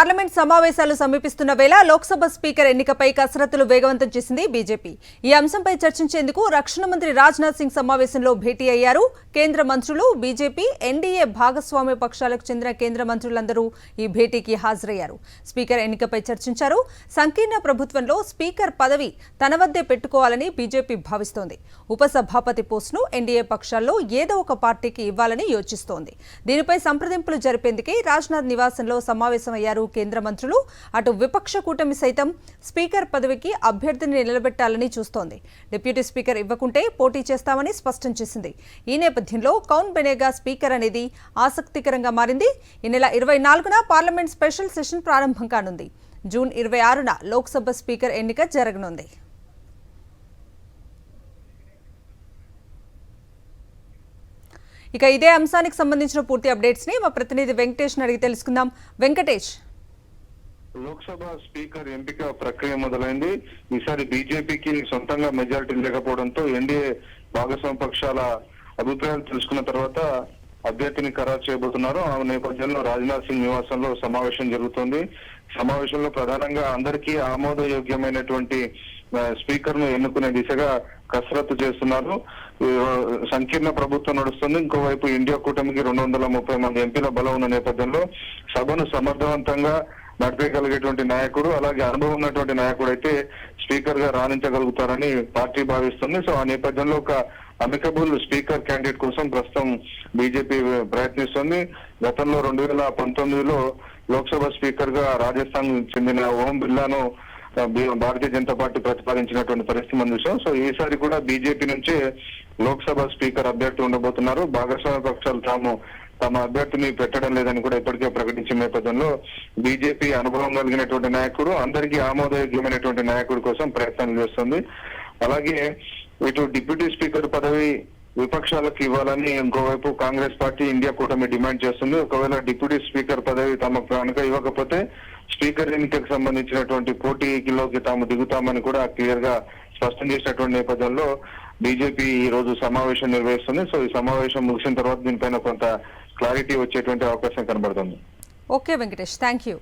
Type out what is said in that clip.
Parliament సమావేశాలు సమీపిస్తున్న వేళ లోక్సభ స్పీకర్ ఎన్నికపై కసరత్తులు వేగవంతం చేసింది బీజేపీ. ఈ అంశంపై చర్చించేందుకు రక్షణ మంత్రి రాజ్నాథ్ సింగ్ సమావేశంలో భేటీ అయ్యారు. కేంద్ర మంత్రులు, బీజేపీ, ఎన్డీఏ భాగస్వామ్య పక్షాలకు చెందిన కేంద్ర మంత్రులందరూ ఈ భేటీకి హాజరయ్యారు. స్పీకర్ ఎన్నికపై చర్చించారు. సంకీర్ణ ప్రభుత్వంలో స్పీకర్ పదవి తన వద్దే పెట్టుకోవాలని బీజేపీ భావిస్తోంది. ఉపసభాపతి పోస్టును ఎన్డీఏ పక్షాల్లో ఏదో ఒక పార్టీకి ఇవ్వాలని యోచిస్తోంది. దీనిపై సంప్రదింపులు జరిపేందుకే రాజ్నాథ్ నివాసంలో సమావేశమయ్యారు కేంద్ర మంత్రులు. అటు విపక్ష కూటమి సైతం స్పీకర్ పదవికి అభ్యర్థిని నిలబెట్టాలని చూస్తోంది. డిప్యూటీ స్పీకర్ ఇవ్వకుంటే పోటీ చేస్తామని స్పష్టం చేసింది. ఈ నేపథ్యంలో కౌన్ బెనేగా స్పీకర్ అనేది ఆసక్తికరంగా మారింది. ఈ నెల 24న పార్లమెంట్ స్పెషల్ సెషన్ ప్రారంభం కానుంది. జూన్ 26న లోక్సభ స్పీకర్ ఎన్నిక జరగనుంది. ఇక ఇదే అంశానికి సంబంధించిన పూర్తి అప్డేట్స్ ని మా ప్రతినిధి వెంకటేష్ అడిగి తెలుసుకుందాం. వెంకటేష్, లోక్సభ స్పీకర్ ఎంపిక ప్రక్రియ మొదలైంది. ఈసారి బీజేపీకి సొంతంగా మెజారిటీ లేకపోవడంతో ఎన్డీఏ భాగస్వామ్య పక్షాల అభిప్రాయాలు తెలుసుకున్న తర్వాత అభ్యర్థిని ఖరారు చేయబోతున్నారు. ఆ నేపథ్యంలో రాజ్నాథ్ సింగ్ నివాసంలో సమావేశం జరుగుతోంది. సమావేశంలో ప్రధానంగా అందరికీ ఆమోదయోగ్యమైనటువంటి స్పీకర్ ను ఎన్నుకునే దిశగా కసరత్తు చేస్తున్నారు. సంకీర్ణ ప్రభుత్వం నడుస్తుంది. ఇంకోవైపు ఇండియా కూటమికి 230 మంది ఎంపీల బలం ఉన్న నేపథ్యంలో సభను సమర్థవంతంగా నడిపేయగలిగేటువంటి నాయకుడు, అలాగే అనుభవం ఉన్నటువంటి నాయకుడు అయితే స్పీకర్ గా రాణించగలుగుతారని పార్టీ భావిస్తుంది. సో ఆ నేపథ్యంలో ఒక అమికబుల్ స్పీకర్ క్యాండిడేట్ కోసం ప్రస్తుతం బీజేపీ ప్రయత్నిస్తుంది. గతంలో 2019లో లోక్సభ స్పీకర్ గా రాజస్థాన్ చెందిన ఓం బిర్లాను భారతీయ జనతా పార్టీ ప్రతిపాదించినటువంటి పరిస్థితి మనం చూసాం. సో ఈసారి కూడా బీజేపీ నుంచే లోక్సభ స్పీకర్ అభ్యర్థి ఉండబోతున్నారు. భాగస్వామ్య పక్షాలు తమ అభ్యర్థిని పెట్టడం లేదని కూడా ఇప్పటికే ప్రకటించిన నేపథ్యంలో బీజేపీ అనుభవం కలిగినటువంటి నాయకుడు, అందరికీ ఆమోదయోగ్యమైనటువంటి నాయకుడి కోసం ప్రయత్నాలు చేస్తుంది. అలాగే ఇటు డిప్యూటీ స్పీకర్ పదవి విపక్షాలకు ఇవ్వాలని ఇంకోవైపు కాంగ్రెస్ పార్టీ, ఇండియా కూటమి డిమాండ్ చేస్తుంది. ఒకవేళ డిప్యూటీ స్పీకర్ పదవి తమకు కనుక ఇవ్వకపోతే స్పీకర్ ఎన్నికకు సంబంధించినటువంటి పోటీలోకి తాము దిగుతామని కూడా క్లియర్ గా స్పష్టం చేసినటువంటి నేపథ్యంలో బీజేపీ ఈ రోజు సమావేశం నిర్వహిస్తుంది. సో ఈ సమావేశం ముగిసిన తర్వాత దీనిపైన కొంత క్లారిటీ వచ్చేటువంటి అవకాశం కనబడుతుంది. Okay Venkatesh, thank you.